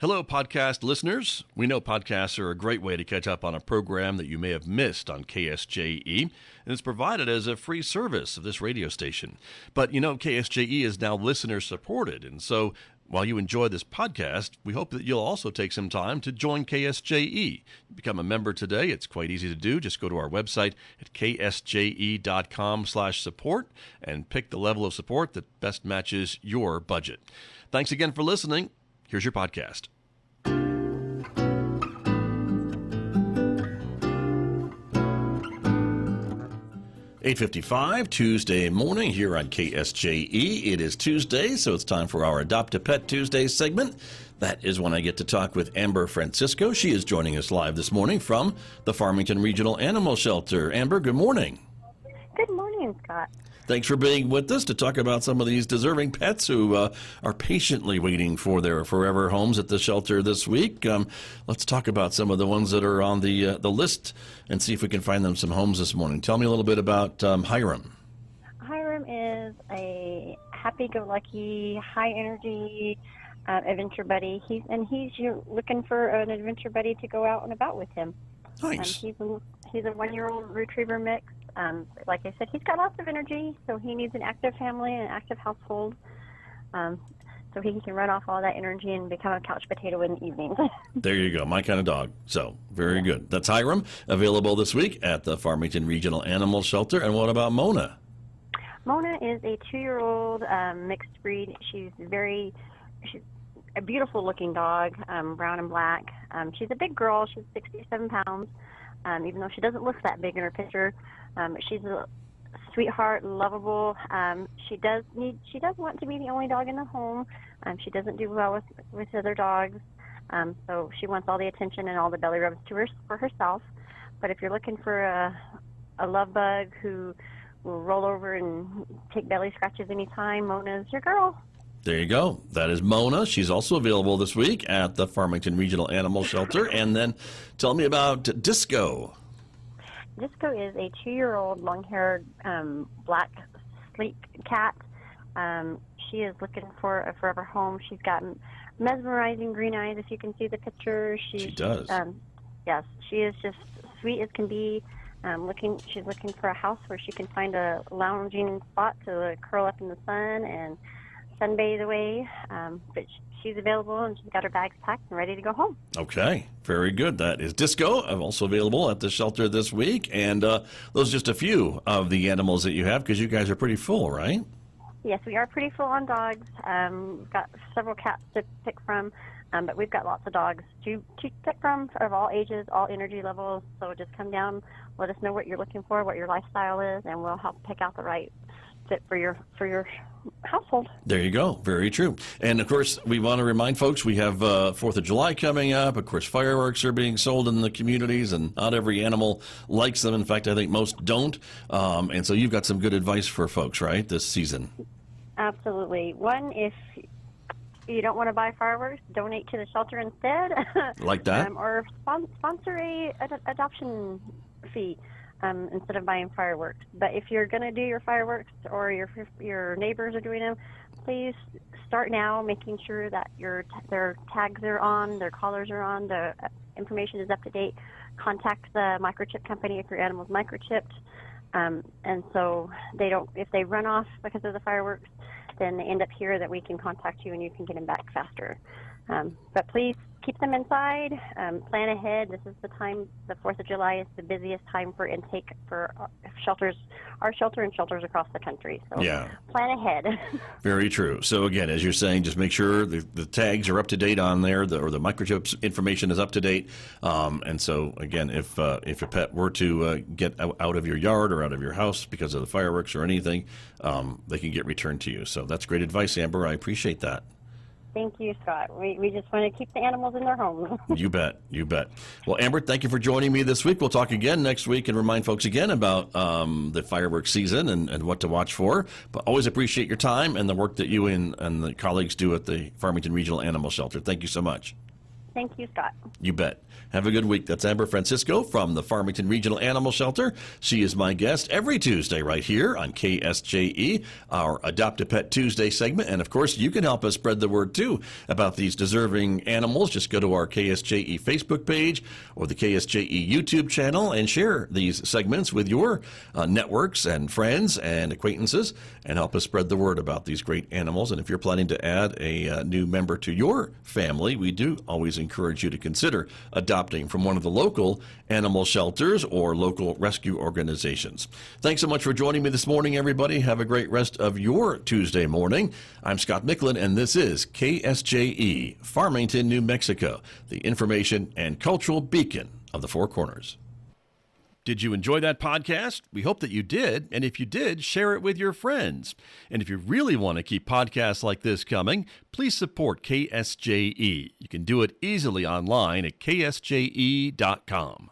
Hello, podcast listeners. We know podcasts are a great way to catch up on a program that you may have missed on KSJE, and it's provided as a free service of this radio station. But you know, KSJE is now listener supported, and so while you enjoy this podcast, we hope that you'll also take some time to join KSJE. Become a member today. It's quite easy to do. Just go to our website at ksje.com/support and pick the level of support that best matches your budget. Thanks again for listening. Here's your podcast. 8:55 Tuesday morning here on KSJE. It is Tuesday, so it's time for our Adopt a Pet Tuesday segment. That is when I get to talk with Amber Francisco. She is joining us live this morning from the Farmington Regional Animal Shelter. Amber, good morning. Good morning, Scott. Thanks for being with us to talk about some of these deserving pets who are patiently waiting for their forever homes at the shelter this week. Let's talk about some of the ones that are on the list and see if we can find them some homes this morning. Tell me a little bit about Hirim. Hirim is a happy-go-lucky, high-energy adventure buddy. He's looking for an adventure buddy to go out and about with him. Nice. He's a 1-year-old retriever mix. Like I said, he's got lots of energy, so he needs an active family and an active household, so he can run off all that energy and become a couch potato in the evenings. There you go, my kind of dog. So, very good. That's Hiram, available this week at the Farmington Regional Animal Shelter. And what about Mona? Mona is a 2-year-old mixed breed. She's a beautiful-looking dog, brown and black. She's a big girl. She's 67 pounds, even though she doesn't look that big in her picture. She's a sweetheart, lovable. She does want to be the only dog in the home. She doesn't do well with other dogs, so she wants all the attention and all the belly rubs for herself. But if you're looking for a love bug who will roll over and take belly scratches anytime, Mona's your girl. There you go. That is Mona. She's also available this week at the Farmington Regional Animal Shelter. And then tell me about Disco. Disco is a 2-year-old long-haired black sleek cat. She is looking for a forever home. She's got mesmerizing green eyes, if you can see the picture. She does. Yes, she is just sweet as can be. She's looking for a house where she can find a lounging spot to curl up in the sun and sunbathe away. But she's available, and she's got her bags packed and ready to go home. Okay, very good. That is Disco. I'm also available at the shelter this week. And those are just a few of the animals that you have, because you guys are pretty full, right? Yes, we are pretty full on dogs. We've got several cats to pick from, but we've got lots of dogs to pick from of all ages, all energy levels. So just come down, let us know what you're looking for, what your lifestyle is, and we'll help pick out the right fit for your household. There you go. Very true. And of course, we want to remind folks we have 4th of July coming up. Of course, fireworks are being sold in the communities, and not every animal likes them. In fact, I think most don't. And so you've got some good advice for folks, right, this season? Absolutely. One, if you don't want to buy fireworks, donate to the shelter instead. Like that? Or sponsor an adoption fee. Instead of buying fireworks. But if you're going to do your fireworks, or your neighbors are doing them, please start now, making sure that their tags are on, their collars are on, the information is up to date. Contact the microchip company if your animal's microchipped. And so if they run off because of the fireworks, then they end up here that we can contact you and you can get them back faster. But please keep them inside. Plan ahead. This is the time. The 4th of July is the busiest time for intake for shelters, our shelter and shelters across the country. So yeah. Plan ahead. Very true. So again, as you're saying, just make sure the tags are up to date on there, or the microchip information is up to date. And so again, if your pet were to get out of your yard or out of your house because of the fireworks or anything, they can get returned to you. So that's great advice, Amber. I appreciate that. Thank you, Scott. We just want to keep the animals in their homes. You bet. You bet. Well, Amber, thank you for joining me this week. We'll talk again next week and remind folks again about the fireworks season and what to watch for. But always appreciate your time and the work that you and the colleagues do at the Farmington Regional Animal Shelter. Thank you so much. Thank you, Scott. You bet. Have a good week. That's Amber Francisco from the Farmington Regional Animal Shelter. She is my guest every Tuesday right here on KSJE, our Adopt a Pet Tuesday segment. And, of course, you can help us spread the word, too, about these deserving animals. Just go to our KSJE Facebook page or the KSJE YouTube channel and share these segments with your networks and friends and acquaintances and help us spread the word about these great animals. And if you're planning to add a new member to your family, we do always encourage you to consider adopting from one of the local animal shelters or local rescue organizations. Thanks so much for joining me this morning, everybody. Have a great rest of your Tuesday morning. I'm Scott Michlin, and this is KSJE, Farmington, New Mexico, the information and cultural beacon of the Four Corners. Did you enjoy that podcast? We hope that you did. And if you did, share it with your friends. And if you really want to keep podcasts like this coming, please support KSJE. You can do it easily online at ksje.com.